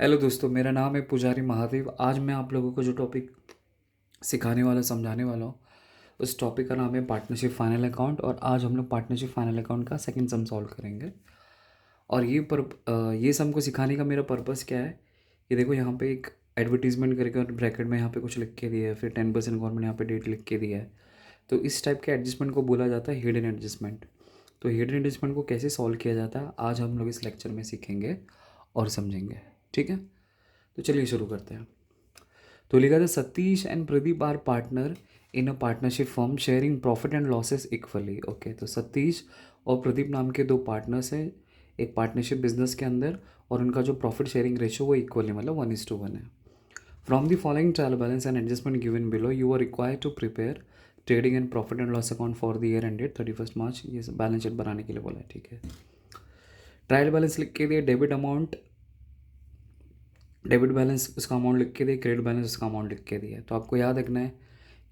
Hello दोस्तों, मेरा नाम है पुजारी महादेव। आज मैं आप लोगों को जो टॉपिक सिखाने वाला समझाने वाला हूँ उस टॉपिक का नाम है पार्टनरशिप फाइनल अकाउंट। और आज हम लोग पार्टनरशिप फाइनल अकाउंट का सेकंड सम सॉल्व करेंगे। और ये सम को सिखाने का मेरा पर्पस क्या है, ये देखो यहाँ पे एक एडवर्टीजमेंट करके और ब्रैकेट में यहाँ पे कुछ लिख के दिया है, फिर 10% गवर्नमेंट यहाँ पे डेट लिख के दिया है। तो इस टाइप के एडजस्टमेंट को बोला जाता है हिडन एडजस्टमेंट। तो हिडन एडजस्टमेंट को कैसे सॉल्व किया जाता है आज हम लोग इस लेक्चर में सीखेंगे और समझेंगे। ठीक है, तो चलिए शुरू करते हैं। तो लिखा था Satish and Pradeep are partner in a partnership firm sharing profit and losses equally. Okay, तो सतीश और प्रदीप नाम के दो पार्टनर्स हैं एक पार्टनरशिप बिजनेस के अंदर, और उनका जो प्रॉफिट शेयरिंग रेशियो वो इक्वली मतलब 1:1 है। From the following trial balance and adjustment given below you are required to prepare trading and profit and loss account for the year ended 31 March. ये balance sheet बनाने के लिए बोला है। ठीक है, ट्रायल बैलेंस लिख के दिए, डेबिट बैलेंस उसका अमाउंट लिख के दिया, क्रेडिट बैलेंस उसका अमाउंट लिख के दिया है। तो आपको याद रखना है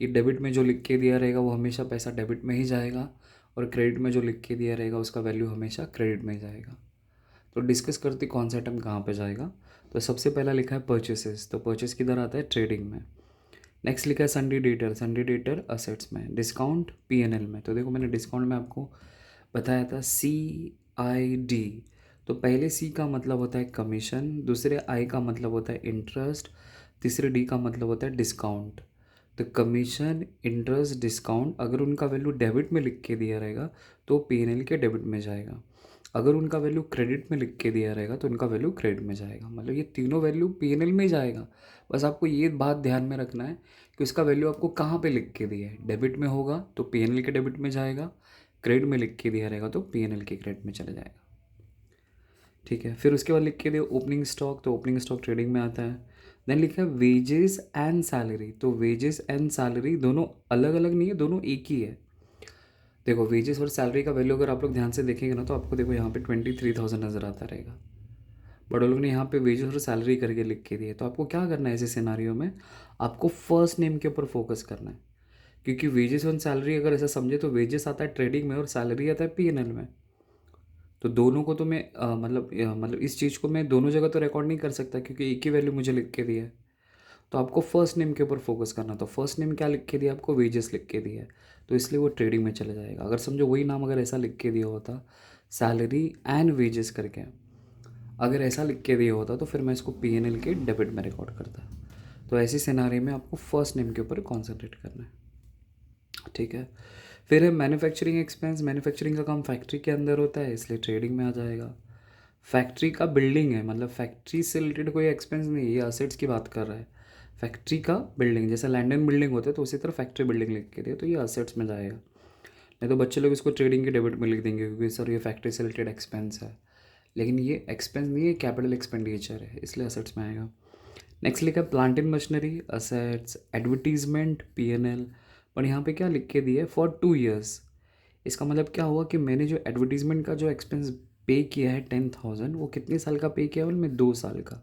कि डेबिट में जो लिख के दिया रहेगा वो हमेशा पैसा डेबिट में ही जाएगा, और क्रेडिट में जो लिख के दिया रहेगा उसका वैल्यू हमेशा क्रेडिट में ही जाएगा। तो डिस्कस करते कौन सा आइटम कहाँ पे जाएगा। तो सबसे पहला लिखा है परचेसेस, तो परचेस किधर आता है, ट्रेडिंग में। नेक्स्ट लिखा है सन्डी डेटर असेट्स में। डिस्काउंट पीएनएल में। तो देखो मैंने डिस्काउंट में आपको बताया था CID। तो पहले C का मतलब होता है कमीशन, दूसरे I का मतलब होता है इंटरेस्ट, तीसरे D का मतलब होता है डिस्काउंट। तो कमीशन, इंटरेस्ट, डिस्काउंट अगर उनका वैल्यू डेबिट में लिख के दिया रहेगा तो पीएनएल के डेबिट में जाएगा। अगर उनका वैल्यू क्रेडिट में लिख के दिया रहेगा तो उनका वैल्यू क्रेडिट में जाएगा। मतलब ये तीनों वैल्यू पीएनएल में जाएगा। बस आपको ये बात ध्यान में रखना है कि उसका वैल्यू आपको कहाँ पे लिख के दिया है। डेबिट में होगा तो पीएनएल के डेबिट में जाएगा, क्रेडिट में लिख के दिया रहेगा तो पीएनएल के क्रेडिट में चला जाएगा। ठीक है, फिर उसके बाद लिख के दिया ओपनिंग स्टॉक, तो ओपनिंग स्टॉक ट्रेडिंग में आता है। देन लिखा है वेजेस एंड सैलरी। तो वेजेस एंड सैलरी दोनों अलग अलग नहीं है, दोनों एक ही है। देखो वेजेस और सैलरी का वैल्यू अगर आप लोग ध्यान से देखेंगे ना तो आपको देखो यहाँ पे 23,000 नज़र आता रहेगा, बट वो लोग ने यहाँ पे वेजेस और सैलरी करके लिख के दिए। तो आपको क्या करना है ऐसे सिनारियो में, आपको फर्स्ट नेम के ऊपर फोकस करना है। क्योंकि वेजेस और सैलरी अगर ऐसा समझे तो वेजेस आता है ट्रेडिंग में और सैलरी आता है पीएनएल में। तो दोनों को तो मैं मतलब इस चीज़ को मैं दोनों जगह तो रिकॉर्ड नहीं कर सकता क्योंकि एक ही वैल्यू मुझे लिख के दिया है। तो आपको फर्स्ट नेम के ऊपर फोकस करना। तो फर्स्ट नेम क्या लिख के दिया आपको, वेजेस लिख के दिया है, तो इसलिए वो ट्रेडिंग में चला जाएगा। अगर समझो वही नाम अगर ऐसा लिख के दिया होता सैलरी एंड वेजेस करके, अगर ऐसा लिख के दिया होता तो फिर मैं इसको पीएनएल के डेबिट में रिकॉर्ड करता। तो ऐसी सिनारी में आपको फर्स्ट नेम के ऊपर कॉन्सेंट्रेट करना है। ठीक है, फिर है मैन्युफैक्चरिंग एक्सपेंस। मैन्युफैक्चरिंग का काम फैक्ट्री के अंदर होता है इसलिए ट्रेडिंग में आ जाएगा। फैक्ट्री का बिल्डिंग है, मतलब फैक्ट्री से रिलेटेड कोई एक्सपेंस नहीं है, ये असेट्स की बात कर रहा है। फैक्ट्री का बिल्डिंग जैसे लैंड एंड बिल्डिंग होता है तो उसी तरह फैक्ट्री बिल्डिंग लिख के दिया तो ये असेट्स में जाएगा। नहीं तो बच्चे लोग इसको ट्रेडिंग के डेबिट में लिख देंगे क्योंकि सर ये फैक्ट्री से रिलेटेड एक्सपेंस है, लेकिन ये एक्सपेंस नहीं है, कैपिटल एक्सपेंडिचर है इसलिए असेट्स में आएगा। नेक्स्ट लिखा है plant and machinery assets, advertisement PNL. पर यहाँ पे क्या लिख के दिया है, फॉर 2 ईयर्स। इसका मतलब क्या हुआ कि मैंने जो एडवर्टीजमेंट का जो एक्सपेंस पे किया है 10,000 वो कितने साल का पे किया है, मैं 2 साल का।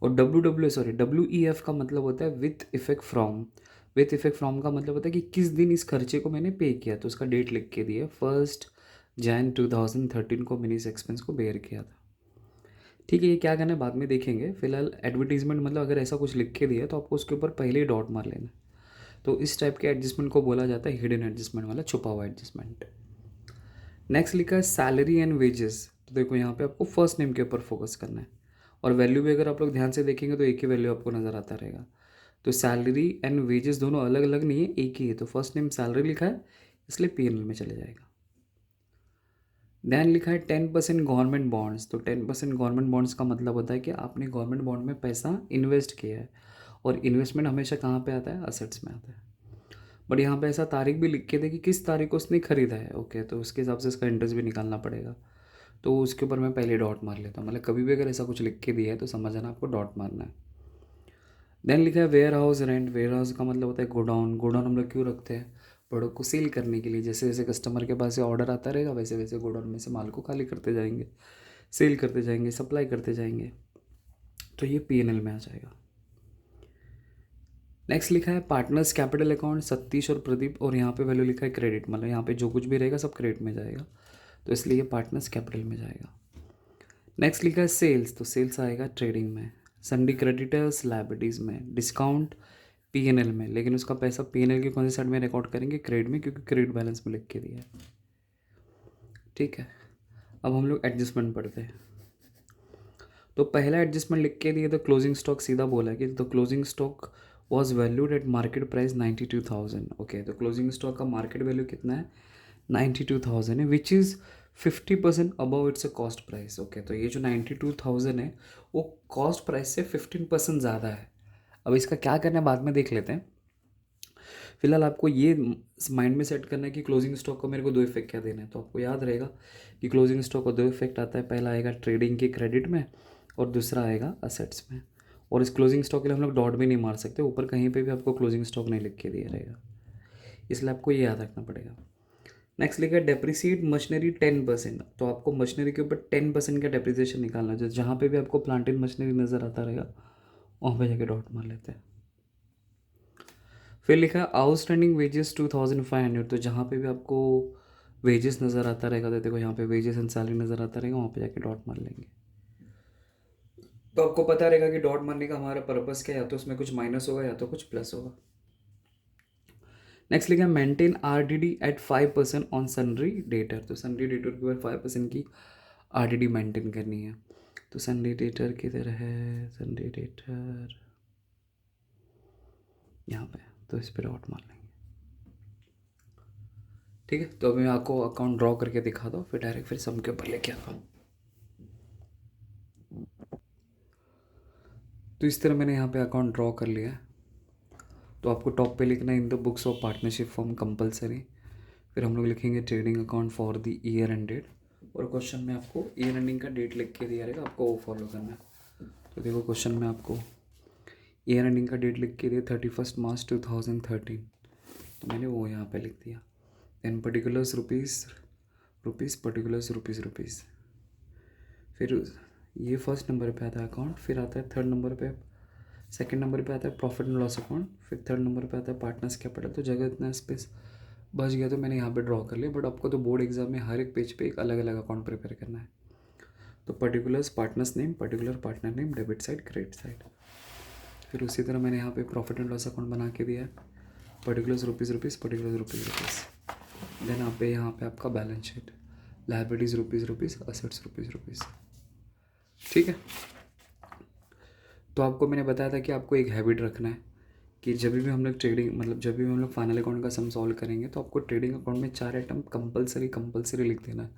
और WEF का मतलब होता है with effect from. With effect from का मतलब होता है कि किस दिन इस खर्चे को मैंने पे किया, तो उसका डेट लिख के दिया 1 Jan 2013 को मैंने इस एक्सपेंस को बेयर किया था। ठीक है, ये क्या करना है बाद में देखेंगे। फिलहाल एडवर्टीजमेंट मतलब अगर ऐसा कुछ लिख के दिया तो आपको उसके ऊपर पहले ही डॉट मार लेना है। तो इस टाइप के एडजस्टमेंट को बोला जाता है हिडन एडजस्टमेंट वाला छुपा हुआ एडजस्टमेंट। नेक्स्ट लिखा है सैलरी एंड वेजेस। तो देखो यहाँ पे आपको फर्स्ट नेम के ऊपर फोकस करना है, और वैल्यू भी अगर आप लोग ध्यान से देखेंगे तो एक ही वैल्यू आपको नज़र आता रहेगा। तो सैलरी एंड वेजेस दोनों अलग अलग नहीं है, एक ही है। तो फर्स्ट नेम सैलरी लिखा है इसलिए पीएनएल में चले जाएगा। देन लिखा है 10% गवर्नमेंट बॉन्ड्स। तो 10% गवर्नमेंट बॉन्ड्स का मतलब होता है कि आपने गवर्नमेंट बॉन्ड में पैसा इन्वेस्ट किया है, और इन्वेस्टमेंट हमेशा कहाँ पे आता है, असेट्स में आता है। बट यहाँ पे ऐसा तारीख भी लिख के दे कि किस तारीख को उसने खरीदा है। ओके, तो उसके हिसाब से इसका इंटरेस्ट भी निकालना पड़ेगा। तो उसके ऊपर मैं पहले डॉट मार लेता हूँ, मतलब कभी भी अगर ऐसा कुछ लिख के दिया है तो समझ जाना आपको डॉट मारना है। देन लिखा है warehouse rent. Warehouse का मतलब होता है गोडाउन। गोडाउन हम लोग क्यों रखते हैं, प्रोडक्ट को सेल करने के लिए। जैसे जैसे कस्टमर के पास से ऑर्डर आता रहेगा वैसे वैसे गोडाउन में से माल को खाली करते जाएंगे, सेल करते जाएंगे, सप्लाई करते जाएंगे। तो ये पीएनएल में आ जाएगा। नेक्स्ट लिखा है पार्टनर्स कैपिटल अकाउंट, सतीश और प्रदीप, और यहाँ पे वैल्यू लिखा है क्रेडिट, मतलब यहाँ पे जो कुछ भी रहेगा सब क्रेडिट में जाएगा, तो इसलिए ये पार्टनर्स कैपिटल में जाएगा। नेक्स्ट लिखा है सेल्स, तो सेल्स आएगा ट्रेडिंग में, सन्डी क्रेडिटर्स लाइबिलिटीज़ में, डिस्काउंट पीएनएल में, लेकिन उसका पैसा पीएनएल की कौन सी साइड में रिकॉर्ड करेंगे, क्रेडिट में, क्योंकि क्रेडिट बैलेंस में लिख के दिया है। ठीक है, अब हम लोग एडजस्टमेंट पढ़ते हैं। तो पहला एडजस्टमेंट लिख के दिए तो क्लोजिंग स्टॉक सीधा बोला है कि the closing stock was valued at market price 92,000। Okay, तो क्लोजिंग स्टॉक का मार्केट वैल्यू कितना है, 92,000 है, which is 50% above its a cost price. Okay, तो ये जो 92,000 है वो कॉस्ट प्राइस से 15% ज़्यादा है। अब इसका क्या करना है बाद में देख लेते हैं, फिलहाल आपको ये माइंड में सेट करना है कि क्लोजिंग स्टॉक को मेरे को दो इफेक्ट क्या देना है। तो आपको याद रहेगा कि क्लोजिंग स्टॉक को दो इफेक्ट आता है, पहला आएगा ट्रेडिंग के क्रेडिट में और दूसरा आएगा असेट्स में। और इस क्लोजिंग स्टॉक के लिए हम लोग डॉट भी नहीं मार सकते, ऊपर कहीं पे भी आपको क्लोजिंग स्टॉक नहीं लिख के दिया रहेगा, इसलिए आपको ये याद रखना पड़ेगा। नेक्स्ट लिखा है डेप्रिसिएट मशीनरी 10%। तो आपको मशीनरी के ऊपर 10% का डेप्रिसिएशन निकालना है, जहाँ पे भी आपको प्लांट इन मशीनरी नज़र आता रहेगा वहाँ पे जाके डॉट मार लेते हैं। फिर लिखा है आउटस्टैंडिंग वेजेस 2,500। तो जहाँ पे भी आपको वेजेस नज़र आता रहेगा, तो देखो यहाँ पे वेजेस एंड सैलरी नज़र आता रहेगा, वहाँ पे जाके डॉट मार लेंगे। तो आपको पता रहेगा कि डॉट मारने का हमारा पर्पस क्या है, या तो उसमें कुछ माइनस होगा या तो कुछ प्लस होगा। नेक्स्ट लिखा है maintain RDD at 5% on sundry debtor. तो सन्ड्री डेटर के ऊपर 5% की RDD मेंटेन करनी है। तो सन्ड्री डेटर किधर है, सन्ड्री डेटर यहाँ पे, तो इस पर डॉट मार लेंगे। ठीक है, तो अभी मैं आपको अकाउंट ड्रॉ करके दिखा दो, फिर डायरेक्ट फिर सम के ऊपर लेके आता हूँ। तो इस तरह मैंने यहाँ पे अकाउंट ड्रॉ कर लिया है। तो आपको टॉप पे लिखना है in the books of partnership form compulsory, फिर हम लोग लिखेंगे trading account for the year end date, और क्वेश्चन में आपको ईयर एंडिंग का डेट लिख के दिया रहेगा, आपको वो फॉलो करना है। तो देखो क्वेश्चन में आपको ईयर एंडिंग का डेट लिख के दिया 31 मार्च 2013, तो मैंने वो यहाँ पे लिख दिया। Then particulars rupees rupees, particulars rupees rupees, फिर ये फर्स्ट नंबर पे आता है अकाउंट, फिर आता है थर्ड नंबर पे, सेकंड नंबर पे आता है प्रॉफिट एंड लॉस अकाउंट, फिर थर्ड नंबर पे आता है पार्टनर्स कैपिटल। तो जगह इतना स्पेस बच गया तो मैंने यहाँ पे ड्रॉ कर लिया, बट आपको तो बोर्ड एग्जाम में हर एक पेज पे एक अलग अलग अकाउंट प्रिपेयर करना है। तो particulars partners name, particular partner name, debit side credit side. फिर उसी तरह मैंने यहाँ पे प्रॉफिट एंड लॉस अकाउंट बना के दिया है, particulars rupees rupees, particulars rupees rupees. Then यहाँ पे आपका balance sheet, liabilities rupees rupees, assets rupees rupees. ठीक है, तो आपको मैंने बताया था कि आपको एक हैबिट रखना है कि जब भी हम लोग ट्रेडिंग मतलब जब भी हम लोग फाइनल अकाउंट का सम सॉल्व करेंगे तो आपको ट्रेडिंग अकाउंट में 4 आइटम कंपलसरी लिख देना है,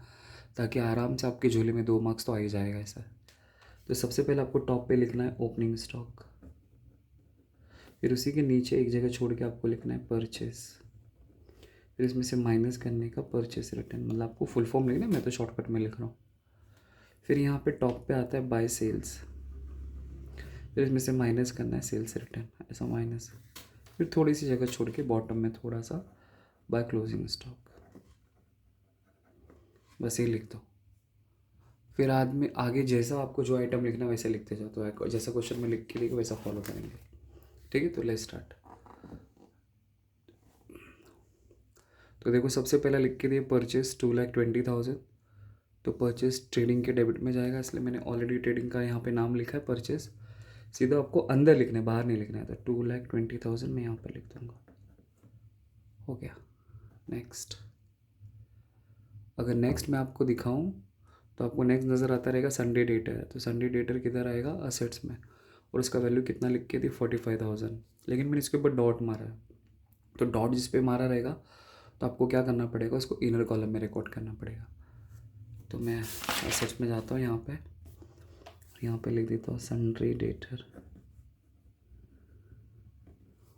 ताकि आराम से आपके झोले में 2 मार्क्स तो आ ही जाएगा ऐसा। तो सबसे पहले आपको टॉप पे लिखना है ओपनिंग स्टॉक, फिर उसी के नीचे एक जगह छोड़ के आपको लिखना है परचेस, फिर इसमें से माइनस करने का परचेस रिटर्न, मतलब आपको फुल फॉर्म लिखना है, मैं तो शॉर्टकट में लिख रहा हूँ। फिर यहाँ पे टॉप पे आता है बाय सेल्स, फिर इसमें से माइनस करना है सेल्स रिटर्न, ऐसा माइनस, फिर थोड़ी सी जगह छोड़ के बॉटम में थोड़ा सा बाय क्लोजिंग स्टॉक, बस ये लिख दो। फिर आदमी आगे जैसा आपको जो आइटम लिखना है वैसे लिखते जाओ, तो जैसा क्वेश्चन में लिख के लिखो वैसा फॉलो करेंगे। ठीक है, तो लेट्स स्टार्ट। तो देखो सबसे पहला लिख के दिए परचेस 2,20,000। तो परचेस ट्रेडिंग के डेबिट में जाएगा, इसलिए मैंने ऑलरेडी ट्रेडिंग का यहाँ पे नाम लिखा है परचेस, सीधा आपको अंदर लिखना है, बाहर नहीं लिखना है। तो 2,20,000 मैं यहाँ पर लिख दूँगा, हो गया। नेक्स्ट, अगर नेक्स्ट मैं आपको दिखाऊं तो आपको नेक्स्ट नज़र आता रहेगा संडे डेटर है, तो संडे डेटर किधर आएगा, असेट्स में, और उसका वैल्यू कितना लिख के थी 45,000, लेकिन मैंने इसके ऊपर डॉट मारा है। तो डॉट जिस पे मारा रहेगा तो आपको क्या करना पड़ेगा, उसको इनर कॉलम में रिकॉर्ड करना पड़ेगा। तो मैं असेट्स में जाता हूँ, यहाँ पे लिख देता हूँ सन्ड्री डेटर,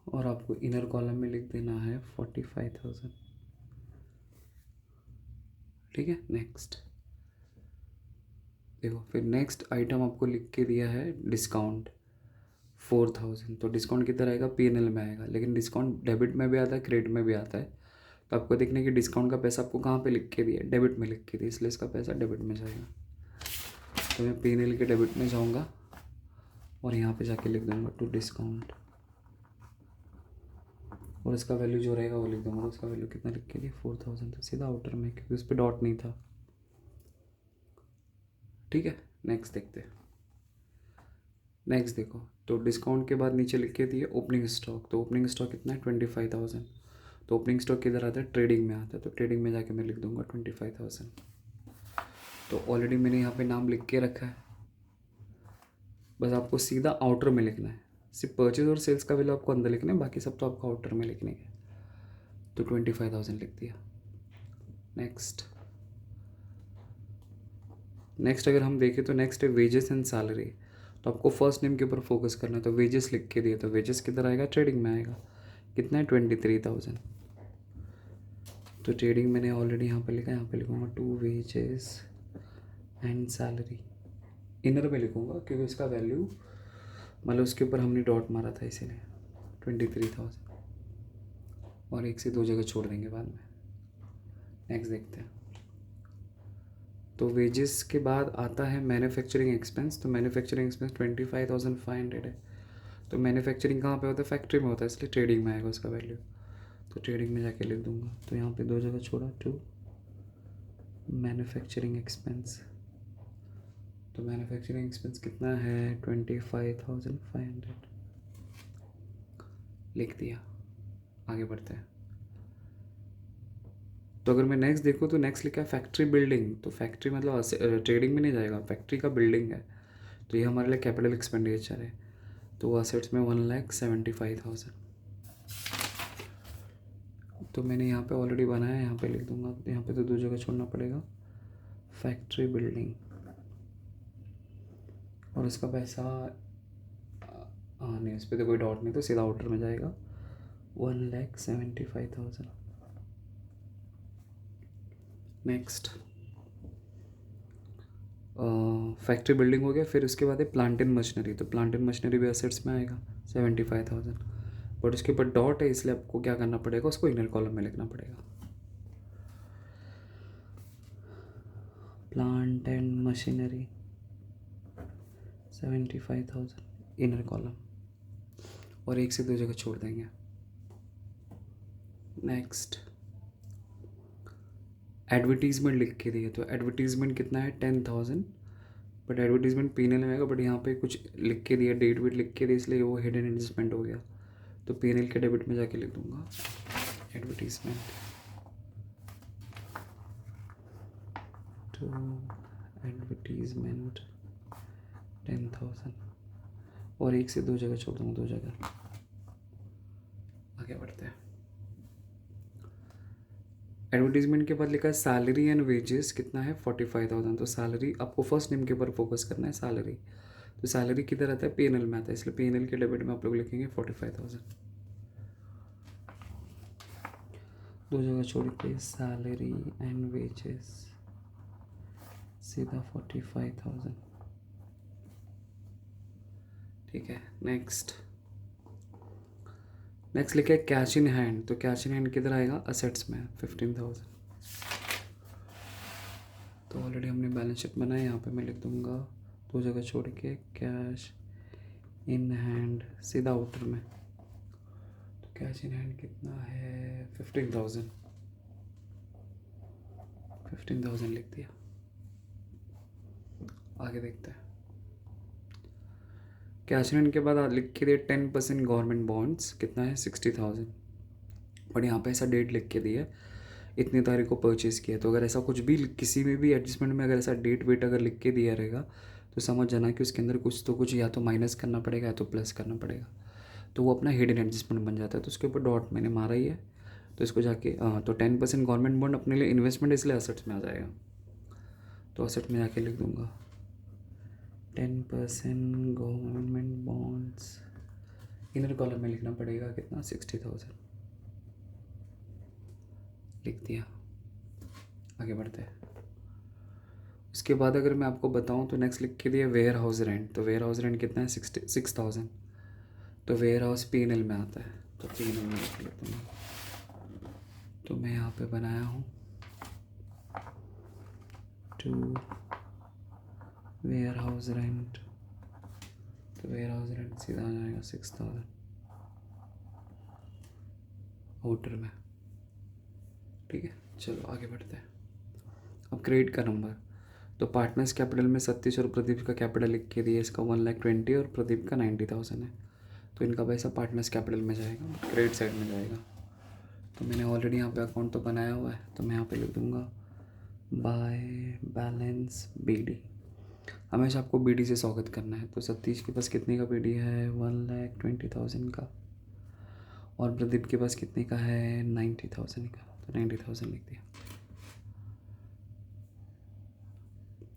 और आपको इनर कॉलम में लिख देना है 45,000। ठीक है, नेक्स्ट देखो, फिर नेक्स्ट आइटम आपको लिख के दिया है डिस्काउंट 4,000। तो डिस्काउंट किधर आएगा, पीएनएल में आएगा, लेकिन डिस्काउंट डेबिट में भी आता है क्रेडिट में भी आता है। तो आपको देखने की डिस्काउंट का पैसा आपको कहाँ पे लिख के दिया, डेबिट में लिख के दिया, इसलिए इसका पैसा डेबिट में जाएगा। तो मैं पीएनएल के डेबिट में जाऊँगा और यहाँ पे जाके लिख दूँगा टू डिस्काउंट, और इसका वैल्यू जो रहेगा वो लिख दूँगा। तो उसका वैल्यू कितना लिख के दिया 4,000, तो सीधा आउटर में, क्योंकि उस पर डॉट नहीं था। ठीक है, नेक्स्ट देखते हैं। नेक्स्ट देखो, तो डिस्काउंट के बाद नीचे लिख के दिए ओपनिंग स्टॉक। तो ओपनिंग स्टॉक कितना है 25,000। तो ओपनिंग स्टॉक किधर आता है, ट्रेडिंग में आता है। तो ट्रेडिंग में जाके मैं लिख दूंगा 25,000। तो ऑलरेडी मैंने यहाँ पे नाम लिख के रखा है, बस आपको सीधा आउटर में लिखना है। सिर्फ परचेज और सेल्स का वैल्यू आपको अंदर लिखना है, बाकी सब तो आपको आउटर में लिखने है। तो 25,000 लिख दिया। नेक्स्ट अगर हम देखें तो नेक्स्ट है वेजेस एंड सैलरी। तो आपको फर्स्ट नेम के ऊपर फोकस करना है। तो वेजेस लिख के दिए, तो वेजेस किधर आएगा, ट्रेडिंग में आएगा। कितना है 23,000। तो ट्रेडिंग मैंने ऑलरेडी यहाँ पे लिखा है, यहाँ पे लिखूँगा to wages and salary. Inner में लिखूँगा क्योंकि उसका वैल्यू मतलब उसके ऊपर हमने डॉट मारा था इसीलिए 23,000, और एक से दो जगह छोड़ देंगे बाद में। नेक्स्ट देखते हैं। तो वेजेस के बाद आता है मैन्युफैक्चरिंग एक्सपेंस। तो मैन्युफैक्चरिंग एक्सपेंस 25,500 है। तो मैन्युफैक्चरिंग कहाँ पे होता है, फैक्ट्री में होता है, इसलिए ट्रेडिंग में आएगा उसका वैल्यू। तो ट्रेडिंग में जाके लिख दूंगा। तो यहाँ पे दो जगह छोड़ा, टू मैन्युफैक्चरिंग एक्सपेंस। तो मैन्युफैक्चरिंग एक्सपेंस कितना है 25,500 लिख दिया। आगे बढ़ते हैं। तो अगर मैं नेक्स्ट देखूँ तो नेक्स्ट लिखा है फैक्ट्री बिल्डिंग। तो फैक्ट्री मतलब ट्रेडिंग में नहीं जाएगा, फैक्ट्री का बिल्डिंग है। तो ये हमारे लिए कैपिटल एक्सपेंडिचर है। तो असेट्स में 1,75,000। तो मैंने यहाँ पे ऑलरेडी बनाया है, यहाँ पे लिख दूंगा। यहाँ पे तो दो जगह छोड़ना पड़ेगा, फैक्ट्री बिल्डिंग। और इसका पैसा हाँ नहीं, इस पर तो कोई डॉट नहीं, तो सीधा आउटर में जाएगा 1,75,000। नेक्स्ट फैक्ट्री बिल्डिंग हो गया। फिर उसके बाद है प्लांट एंड मशीनरी। तो प्लांट एंड मशीनरी भी असेट्स में आएगा 75,000, बट उसके ऊपर डॉट है इसलिए आपको क्या करना पड़ेगा, उसको इनर कॉलम में लिखना पड़ेगा। Plant and machinery 75,000 inner column, और एक से दो जगह छोड़ देंगे। नेक्स्ट एडवर्टीजमेंट लिख के दिए। तो एडवर्टीजमेंट कितना है 10,000, बट एडवर्टीजमेंट पीएनएल में आएगा, बट यहाँ पे कुछ लिख के दिया, डेट वेट लिख के दिया, इसलिए वो हिडन एडजस्टमेंट हो गया। तो पीएनएल के डेबिट में जाके लिख दूंगा एडवर्टीजमेंट टू एडवर्टीजमेंट 10,000, और एक से दो जगह छोड़ दूँगा, दो जगह। आगे बढ़ते हैं। एडवर्टीजमेंट के बाद लिखा है सैलरी एंड वेजेस, कितना है 45,000। तो सैलरी आपको फर्स्ट नेम के ऊपर फोकस करना है, सैलरी। तो सैलरी किधर आता है, पीएनएल में आता है, इसलिए पीएनएल के डेबिट में आप लोग लिखेंगे 45,000। दो जगह छोड़ के सैलरी एंड वेजेस, सीधा 45,000। ठीक है। नेक्स्ट लिखा है कैश इन हैंड। तो कैश इन हैंड किधर आएगा, असेट्स में 15,000। तो ऑलरेडी हमने बैलेंस शीट बनाया, यहाँ पे मैं लिख दूंगा दो जगह छोड़ के कैश इन हैंड, सीधा आउटर में। तो कैश इन हैंड कितना है 15,000 लिख दिया। आगे देखते हैं। कैश इन हैंड के बाद लिख के दिए 10% गवर्नमेंट बॉन्ड्स, कितना है 60,000, बट यहाँ पे ऐसा डेट लिख के दिया इतनी तारीख को परचेज़ किया। तो अगर ऐसा कुछ भी किसी में भी एडजस्टमेंट में अगर ऐसा डेट वेट अगर लिख के दिया रहेगा तो समझ जाना कि उसके अंदर कुछ तो कुछ या तो माइनस करना पड़ेगा या तो प्लस करना पड़ेगा। तो वो अपना हिडन एडजस्टमेंट बन जाता है। तो उसके ऊपर डॉट मैंने मारा ही है। तो इसको जाके तो 10% गवर्नमेंट बॉन्ड अपने लिए इन्वेस्टमेंट, इसलिए असेट्स में आ जाएगा। तो असेट में जाके लिख दूंगा 10% गवर्नमेंट बॉन्ड्स, इनर कॉलम में लिखना पड़ेगा कितना 60,000 लिख दिया। आगे बढ़ते हैं। उसके बाद अगर मैं आपको बताऊं तो नेक्स्ट लिख के दिया वेयर हाउस रेंट। तो वेयर हाउस रेंट कितना है 66,000। तो वेयर हाउस पीएनएल में आता है, तो पीएनएल में लिख लेता हूँ। तो मैं यहाँ पे बनाया हूँ टू वेयर हाउस रेंट। तो वेयर हाउस रेंट सीधा आ जाएगा 6,000 आउटर में। ठीक है, चलो आगे बढ़ते हैं। अब क्रेडिट का नंबर। तो पार्टनर्स कैपिटल में 37 और प्रदीप का कैपिटल लिख के दिया, इसका 1,20,000 और प्रदीप का 90,000 है। तो इनका पैसा पार्टनर्स कैपिटल में जाएगा, क्रेडिट साइड में जाएगा। तो मैंने ऑलरेडी यहाँ पे अकाउंट तो बनाया हुआ है, तो मैं यहाँ पे लिख दूँगा बाय बैलेंस BD। हमेशा आपको BD से स्वागत करना है। तो सतीश के पास कितने का BD है? 1,20,000 का। और प्रदीप के पास कितने का है? 90,000 का। तो 90,000 लिख दिया।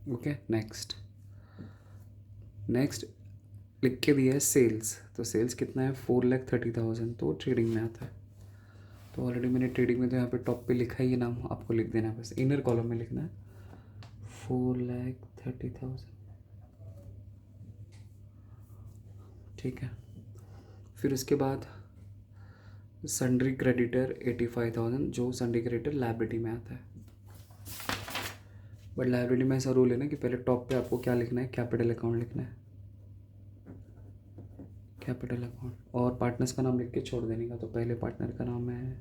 ओके, नेक्स्ट लिख के दिया है सेल्स। तो सेल्स कितना है? 4,30,000। तो ट्रेडिंग में आता है। तो ऑलरेडी मैंने ट्रेडिंग में तो यहाँ पे टॉप पे लिखा ही, नाम आपको लिख देना है, बस इनर कॉलम में लिखना है 4,30,000। ठीक है। फिर उसके बाद सन्ड्री क्रेडिटर 85,000, जो सन्ड्री क्रेडिटर लायबिलिटी में आता है। बट लायबिलिटी में ऐसा रूल है ना कि पहले टॉप पे आपको क्या लिखना है? कैपिटल अकाउंट लिखना है, कैपिटल अकाउंट, और पार्टनर्स का नाम लिख के छोड़ देने का। तो पहले पार्टनर का नाम है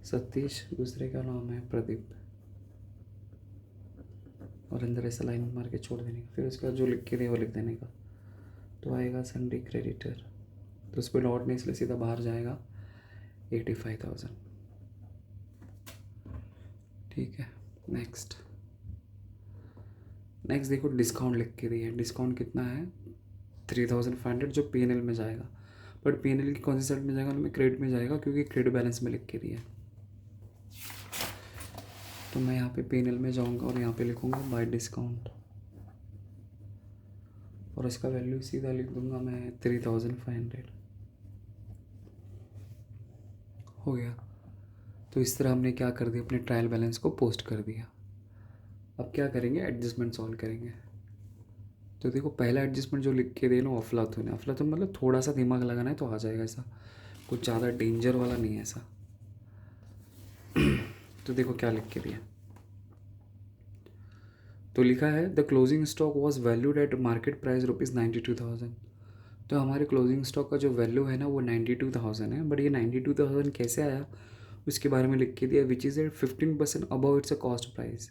सतीश, दूसरे का नाम है प्रदीप, और अंदर ऐसा लाइन मार के छोड़ देने का। फिर उसका जो लिख के दे वो लिख देने का। तो आएगा सन्ड्री क्रेडिटर, तो उस पर डॉट नहीं, इसलिए सीधा बाहर जाएगा 85,000। ठीक है। नेक्स्ट देखो डिस्काउंट लिख के दिया है। डिस्काउंट कितना है? 3,500, जो PNL में जाएगा। बट PNL की कौन सी साइड में जाएगा? उनमें क्रेडिट में जाएगा, क्योंकि क्रेडिट बैलेंस में लिख के दिया है। तो मैं यहाँ पे PNL में जाऊँगा और यहाँ पे लिखूँगा बाय डिस्काउंट, और इसका वैल्यू सीधा लिख दूँगा मैं 3,500। हो गया। तो इस तरह हमने क्या कर दिया? अपने ट्रायल बैलेंस को पोस्ट कर दिया। अब क्या करेंगे? एडजस्टमेंट सॉल्व करेंगे। तो देखो पहला एडजस्टमेंट जो लिख के देना अफलातून है। अफलातून मतलब थोड़ा सा दिमाग लगाना है तो आ जाएगा, ऐसा कुछ ज़्यादा डेंजर वाला नहीं है ऐसा। तो देखो क्या लिख के दिया। तो लिखा है the closing stock was valued at market price ₹92,000। तो हमारे क्लोजिंग स्टॉक का जो वैल्यू है ना वो 92,000 है। बट ये 92,000 कैसे आया उसके बारे में लिख के दिया, which is at 15% above its a cost price.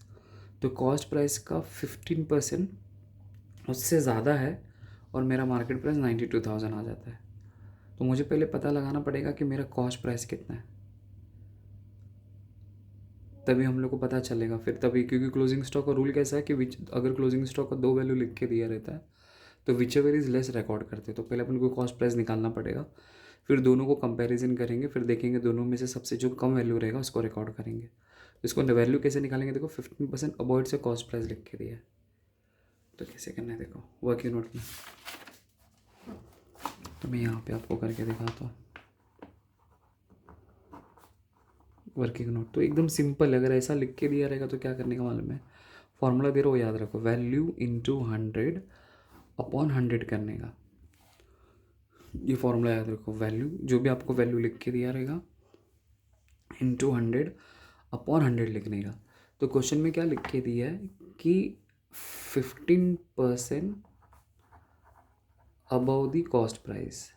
तो कॉस्ट प्राइस का 15% उससे ज़्यादा है, और मेरा मार्केट प्राइस 92,000 आ जाता है। तो मुझे पहले पता लगाना पड़ेगा कि मेरा कॉस्ट प्राइस कितना है, तभी हम लोग को पता चलेगा फिर तभी। क्योंकि क्लोजिंग स्टॉक का रूल कैसा है कि अगर क्लोजिंग स्टॉक का 2 वैल्यू लिख के दिया रहता है तो which ever is less record करते हैं। तो पहले अपन को कॉस्ट प्राइस निकालना पड़ेगा, फिर दोनों को कंपैरिजन करेंगे, फिर देखेंगे दोनों में से सबसे जो कम वैल्यू रहेगा उसको रिकॉर्ड करेंगे। इसको वैल्यू कैसे निकालेंगे? देखो 15% अबॉइड से कॉस्ट प्राइस लिख के दिया है, तो कैसे करना है देखो वर्किंग नोट में। तो मैं यहाँ पे आपको करके दिखाता हूँ वर्किंग नोट। तो एकदम सिंपल है, अगर ऐसा लिख के दिया रहेगा तो क्या करने का मालूम है? फॉर्मूला दे रहा हो याद रखो, वैल्यू इंटू 100 अपॉन 100 करने का। ये फॉर्मूला याद रखो, वैल्यू जो भी आपको वैल्यू लिख के दिया रहेगा इंटू 100 अपॉन 100 लिखने का। तो क्वेश्चन में क्या लिख के दिया है कि 15% अबव द कॉस्ट प्राइस,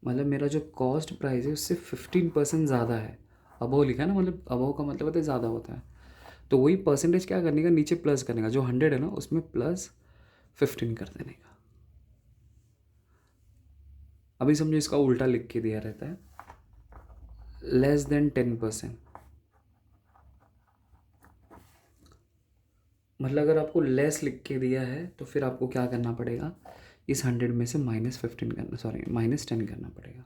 मतलब मेरा जो कॉस्ट प्राइस है उससे 15% ज़्यादा है। अबव लिखा है ना, मतलब अबव का मतलब होता है ज़्यादा होता है। तो वही परसेंटेज क्या करने का? नीचे प्लस करने का, जो 100 है ना उसमें प्लस 15 कर देने का। अभी समझो इसका उल्टा लिख के दिया रहता है लेस देन 10%। मतलब अगर आपको लेस लिख के दिया है तो फिर आपको क्या करना पड़ेगा? इस 100 में से -10 करना पड़ेगा।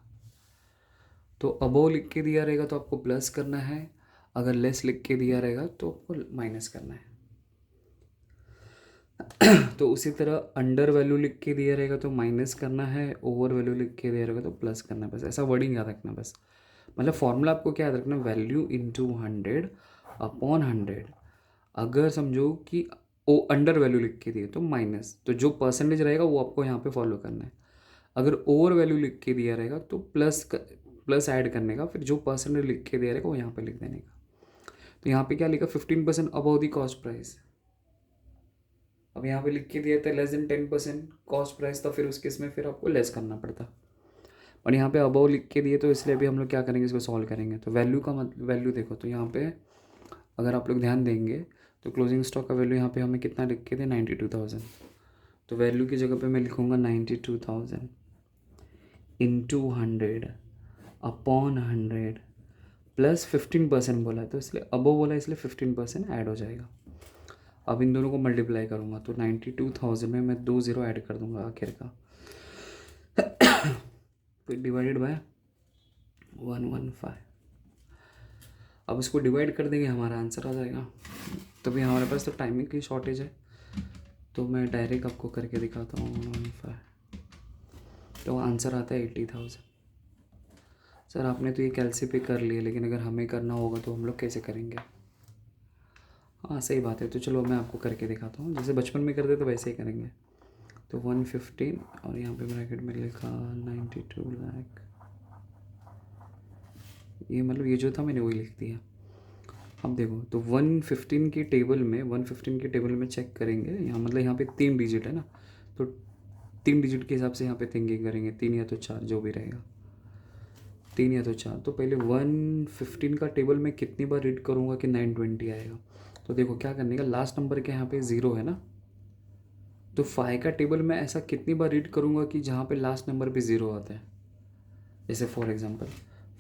तो अबव लिख के दिया रहेगा तो आपको प्लस करना है, अगर लेस लिख के दिया रहेगा तो आपको माइनस करना है। तो उसी तरह अंडर वैल्यू लिख के दिया रहेगा तो माइनस करना है, ओवर वैल्यू लिख के दिया रहेगा तो प्लस करना है। बस ऐसा वर्डिंग याद रखना बस। मतलब फॉर्मूला आपको क्या याद रखना? Value into 100 upon 100। अगर समझो कि ओ अंडर वैल्यू लिख के दिए तो माइनस, तो जो परसेंटेज रहेगा वो आपको यहाँ पे फॉलो करना है। अगर ओवर वैल्यू लिख के दिया रहेगा तो प्लस ऐड करने का, फिर जो परसेंटेज लिख के दिया रहेगा वो यहाँ पे लिख देने का। तो यहाँ पे क्या लिखा? 15% अबव द कॉस्ट प्राइस। अब यहाँ पे लिख के दिया था लेस देन 10% कॉस्ट प्राइस था, फिर उस केस में फिर आपको लेस करना पड़ता। और यहाँ पे अबव लिख के दिए तो इसलिए भी हम लोग क्या करेंगे? इसको सॉल्व करेंगे। तो वैल्यू का वैल्यू देखो, तो यहाँ पे अगर आप लोग ध्यान देंगे तो क्लोजिंग स्टॉक का वैल्यू यहाँ पे हमें कितना लिख के थे 92,000। तो वैल्यू की जगह पे मैं लिखूँगा 92,000 इंटू 100 अपॉन 100 प्लस 15% बोला है, तो इसलिए अबो बोला है, इसलिए 15% ऐड हो जाएगा। अब इन दोनों को मल्टीप्लाई करूँगा तो 92,000 में मैं 2 ज़ीरो ऐड कर दूँगा आखिर का, तो डिवाइडेड बाय 115। अब इसको डिवाइड कर देंगे, हमारा आंसर आ जाएगा। तभी हमारे पास तो टाइमिंग की शॉर्टेज है, तो मैं डायरेक्ट आपको करके दिखाता हूँ 115। तो आंसर आता है 80,000। सर आपने तो ये कैलसी पे कर लिया, लेकिन अगर हमें करना होगा तो हम लोग कैसे करेंगे? हाँ सही बात है, तो चलो मैं आपको करके दिखाता हूँ, जैसे बचपन में करते तो वैसे ही करेंगे। तो 115 और यहाँ पे ब्रैकेट में लिखा 92 लाख, ये मतलब ये जो था मैंने वही लिख दिया। अब देखो तो 115 की टेबल में 115 की टेबल में चेक करेंगे, यहाँ मतलब यहाँ पे 3 डिजिट है ना, तो 3 डिजिट के हिसाब से यहाँ पे थिंकिंग करेंगे, 3 या तो 4 जो भी रहेगा, 3 या तो 4। तो पहले 115 का टेबल में कितनी बार रीड करूँगा कि 920 आएगा? तो देखो क्या करने का, लास्ट नंबर के यहाँ पे 0 है ना, तो 5 का टेबल में ऐसा कितनी बार रीड करूँगा कि जहाँ पे लास्ट नंबर पे 0 आता है। जैसे फॉर एग्जांपल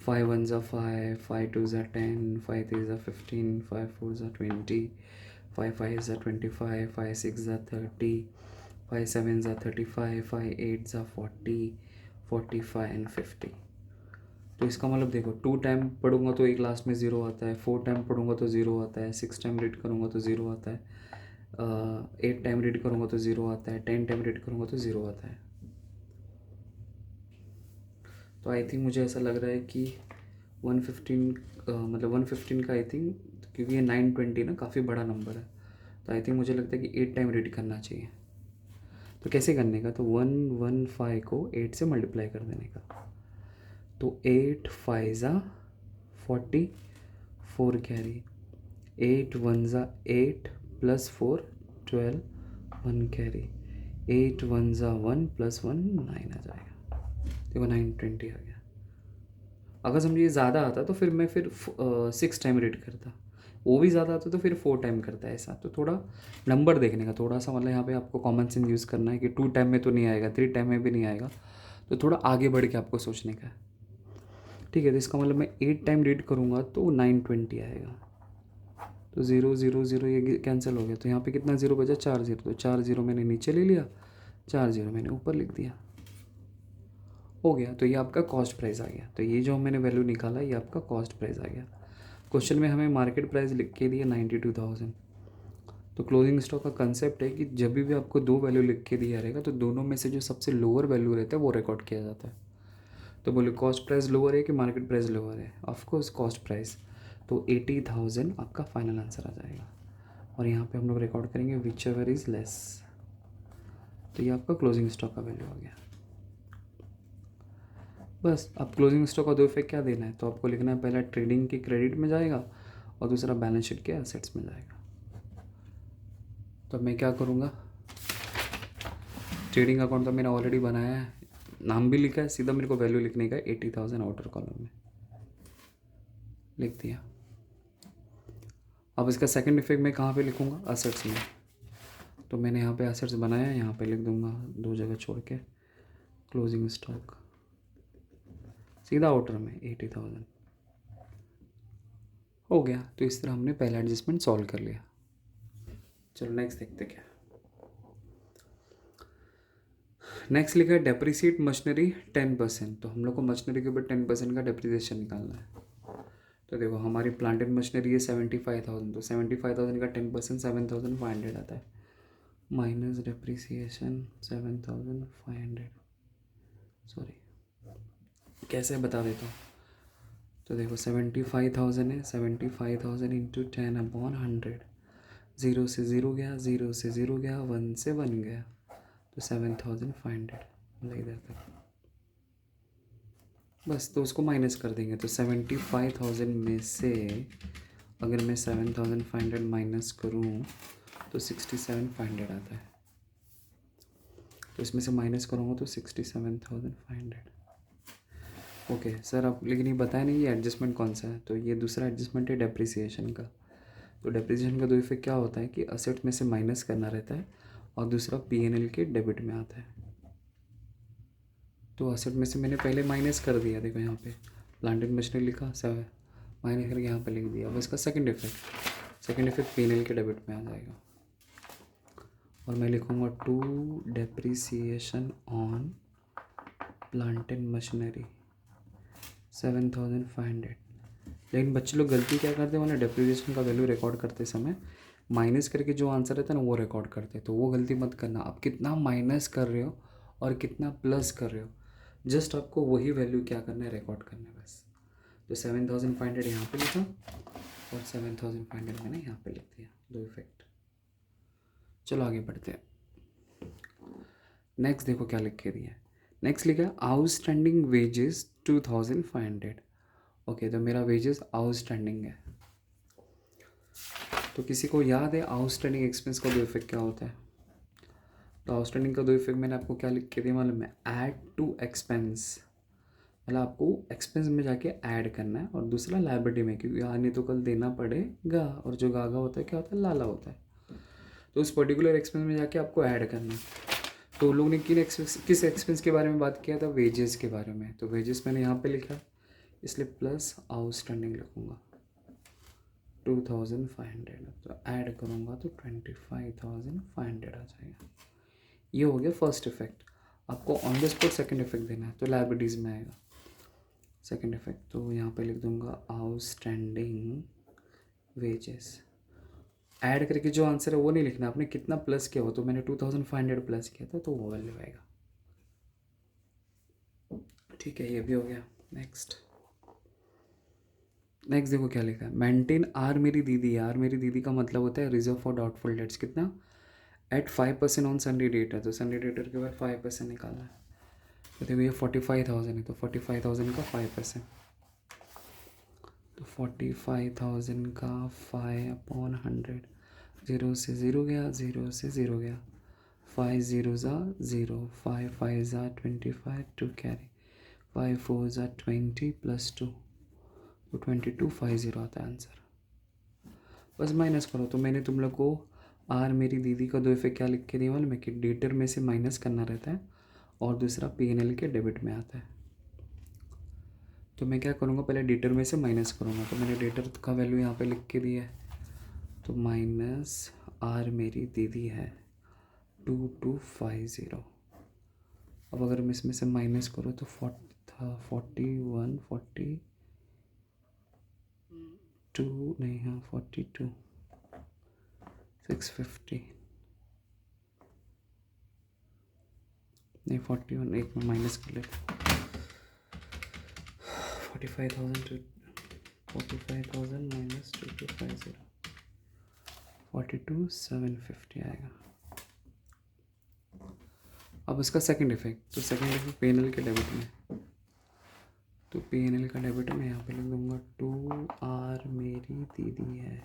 5 1 ज़ा 5, 5 2 ज़ा 10, 5 3 ज़ा 15, 5 4 ज़ा 20, 5 5 ज़ा 25, 5 6 ज़ा 30, 5 7 ज़ा 35, 5 8 ज़ा 40, 45 एंड 50। तो इसका मतलब देखो 2 टाइम पढ़ूंगा तो एक लास्ट में 0 आता है, 4 टाइम पढ़ूंगा तो 0 आता है, 6 टाइम रीड करूंगा तो 0 आता है, 8 टाइम रीड करूंगा तो 0 आता है, 10 टाइम रीड करूंगा तो 0 आता है। तो आई थिंक मुझे ऐसा लग रहा है कि 115 मतलब 115 का आई थिंक, क्योंकि ये 920 ना काफ़ी बड़ा नंबर है, तो आई थिंक मुझे लगता है कि 8 टाइम रीड करना चाहिए। तो कैसे करने का, तो 115 को 8 से मल्टीप्लाई कर देने का, तो 8 5 ज़ा 40, 4 कैरी, 8 1 ज़ा 8 प्लस 4 12, 1 कैरी, 8 1 ज़ा 1 प्लस 1 9 आ जाएगा। देखो 920 आ गया। अगर समझिए ज़्यादा आता तो फिर मैं 6 टाइम रीड करता, वो भी ज़्यादा आता तो फिर 4 टाइम करता है। ऐसा तो थोड़ा नंबर देखने का थोड़ा सा, मतलब यहाँ पे आपको कॉमन सेंस यूज़ करना है कि 2 टाइम में तो नहीं आएगा, 3 टाइम में भी नहीं आएगा, तो थोड़ा आगे बढ़ के आपको सोचने का है। ठीक है, तो इसका मतलब मैं 8 टाइम रीड करूँगा तो 920 आएगा। तो 0 0 0 ये कैंसिल हो गया, तो यहाँ पे कितना 0 बचा, 4 0, तो 4 0 मैंने नीचे ले लिया, 4 0 मैंने ऊपर लिख दिया, हो गया। तो ये आपका कॉस्ट प्राइस आ गया। तो ये जो मैंने वैल्यू निकाला ये आपका कॉस्ट प्राइस आ गया। क्वेश्चन में हमें मार्केट प्राइस लिख के दिया 92,000। तो क्लोजिंग स्टॉक का कंसेप्ट है कि जब भी आपको 2 वैल्यू लिख के दिया रहेगा तो दोनों में से जो सबसे लोअर वैल्यू रहता है वो रिकॉर्ड किया जाता है। तो बोले कॉस्ट प्राइस लोअर है कि मार्केट प्राइस लोअर है? Of course cost price. तो 80,000 आपका फाइनल आंसर आ जाएगा, और यहाँ पे हम लोग रिकॉर्ड करेंगे विच एवर इज़ लेस। तो ये आपका क्लोजिंग स्टॉक का वैल्यू आ गया। बस अब क्लोजिंग स्टॉक का 2 इफेक्ट क्या देना है, तो आपको लिखना है पहला ट्रेडिंग की क्रेडिट में जाएगा और दूसरा बैलेंस शीट के एसेट्स में जाएगा। तो मैं क्या करूँगा, ट्रेडिंग अकाउंट तो मैंने ऑलरेडी बनाया है, नाम भी लिखा है, सीधा मेरे को वैल्यू लिखने का है 80,000 आउटर कॉलम में लिख दिया। अब इसका सेकंड इफेक्ट मैं कहाँ पे लिखूँगा, असेट्स में। तो मैंने यहाँ पे असेट्स बनाया है, यहाँ पे लिख दूँगा 2 जगह छोड़ के क्लोजिंग स्टॉक, सीधा आउटर में 80,000 हो गया। तो इस तरह हमने पहला एडजस्टमेंट सॉल्व कर लिया। चलो नेक्स्ट देखते क्या। नेक्स्ट लिखा है डेप्रिसिएट मशीनरी 10%। तो हम लोग को मशीनरी के ऊपर 10% का डेप्रिसिएशन निकालना है। तो देखो हमारी प्लांट एंड मशीनरी है 75,000, तो 75,000 का 10% 7,500 आता है, माइनस डेप्रिसिएशन 7,500, सॉरी कैसे बता देता हूँ। तो देखो 75,000 है, 75,000 इंटू 10 अपॉन 100, 0 से 0 गया, 0 से 0 गया, 1 से 1 गया, तो 7,500 मतलब इधर तक। बस तो उसको माइनस कर देंगे, तो 75,000 में से अगर मैं 7,500 माइनस करूँ तो 67,500 आता है। तो इसमें से माइनस करूँगा तो 67,500। ओके सर, आप लेकिन ये बताया नहीं ये एडजस्टमेंट कौन सा है। तो ये दूसरा एडजस्टमेंट है डेप्रिसिएशन का। तो डेप्रिसिएशन का दो इफेक्ट क्या होता है कि असेट में से माइनस करना रहता है और दूसरा पीएनएल के डेबिट में आता है। तो असेट में से मैंने पहले माइनस कर दिया, देखो यहाँ पे प्लांट एंड मशीनरी लिखा, सब माइनस करके यहाँ पे लिख दिया। अब इसका सेकंड इफेक्ट पीएनएल के डेबिट में आ जाएगा और मैं लिखूँगा to depreciation on plant and machinery 7,500। लेकिन बच्चे लोग गलती क्या करते हैं, मतलब डेप्रिसिएशन का वैल्यू रिकॉर्ड करते समय माइनस करके जो आंसर रहता है ना वो रिकॉर्ड करते हैं, तो वो गलती मत करना। आप कितना माइनस कर रहे हो और कितना प्लस कर रहे हो, जस्ट आपको वही वैल्यू क्या करना है, रिकॉर्ड करना है बस। तो 7,500 यहाँ पे लिखा और 7,500 मैंने यहाँ पे लिख दिया, दो इफेक्ट। चलो आगे बढ़ते हैं। नेक्स्ट देखो क्या लिख के दिया है। नेक्स्ट लिखा है आउटस्टैंडिंग वेजेस 2,500। ओके, तो मेरा वेजेस आउटस्टैंडिंग है। तो किसी को याद है आउटस्टैंडिंग एक्सपेंस का दो इफेक्ट क्या होता है? तो आउटस्टैंडिंग का दो इफेक्ट मैंने आपको क्या लिख के दिया मालूम है? ऐड टू एक्सपेंस, मतलब आपको एक्सपेंस में जाके ऐड करना है और दूसरा लायबिलिटी में, क्योंकि आने तो कल देना पड़ेगा और जो गागा होता है क्या होता है, लाला होता है। तो उस पर्टिकुलर एक्सपेंस में जाके आपको ऐड करना है। तो लोग ने किस एक्सपेंस के बारे में बात किया था? वेजेस के बारे में। तो वेजेस मैंने यहाँ पे लिखा, इसलिए प्लस आउटस्टैंडिंग लिखूँगा 2,500। तो ऐड करूँगा तो 25,500 आ जाएगा। ये हो गया फर्स्ट इफेक्ट। आपको on the spot second effect देना है, तो लायबिलिटीज़ में आएगा सेकेंड इफेक्ट। तो यहाँ पे लिख दूँगा आउटस्टैंडिंग वेजेस। ऐड करके जो आंसर है वो नहीं लिखना, आपने कितना प्लस किया हो। तो मैंने 2,500 प्लस किया था तो वो वैल्यू आएगा। ठीक है, ये भी हो गया। नेक्स्ट देखो क्या लिखा है, मेंटेन आर मेरी दीदी। आर मेरी दीदी का मतलब होता है रिजर्व फॉर डाउटफुल डेट्स। कितना? एट 5% ऑन संडे डेट है, तो संडे डेटर के बाद 5% निकालना है। तो देखो ये 45,000 है, तो 45,000 का 5%, तो 45,000 का 5/100। 0 से 0 गया, 0 से 0 गया, 5 0 ज़ा 0, 5 5 ज़ा 25, 2 कैरी, 5 4 ज़ा 20 प्लस 2, तो 2250 आता है आंसर। बस माइनस करो। तो मैंने तुम लोग को आर मेरी दीदी का दो इफेक्ट क्या लिख के दिया मालूम है कि डेटर में से माइनस करना रहता है और दूसरा पीएनएल के डेबिट में आता है। तो मैं क्या करूँगा, पहले डेटर में से माइनस करूँगा। तो मैंने डेटर का वैल्यू यहाँ पे लिख के दिया है, तो माइनस आर मेरी दीदी है 2250। अब अगर मैं इसमें से माइनस करूँ तो 41 42 नहीं, हाँ 42 650 नहीं 41, एक में माइनस कर लेते 45,000 माइनस 2250, 42,750 आएगा। अब इसका सेकंड इफेक्ट, तो सेकंड इफेक्ट पीएनएल के डेबिट में। तो पीएनएल का डेबिट में यहाँ पे लिख दूंगा 2R मेरी दीदी है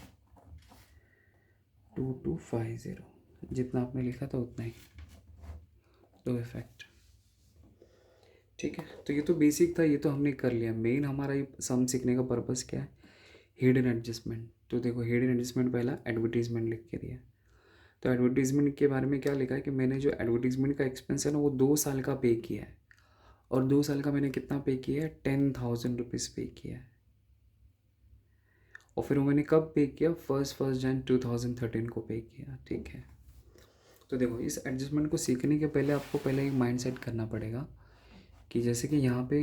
2250, जितना आपने लिखा था उतना ही, दो इफेक्ट। ठीक है, तो ये तो बेसिक था, ये तो हमने कर लिया। मेन हमारा ये सम सीखने का पर्पस क्या है? Hidden adjustment. तो देखो हिडन एडजस्टमेंट पहला एडवर्टीजमेंट लिख के दिया। तो एडवर्टीजमेंट के बारे में क्या लिखा है कि मैंने जो एडवर्टीजमेंट का एक्सपेंस है ना वो 2 साल का पे किया है, और 2 साल का मैंने कितना पे किया है? 10,000 रुपीज़ पे किया है। और फिर वो मैंने कब पे किया? 1 जनवरी 2013 को पे किया। ठीक है, तो देखो इस एडजस्टमेंट को सीखने के पहले आपको पहले एक माइंड सेट करना पड़ेगा कि जैसे कि यहाँ पे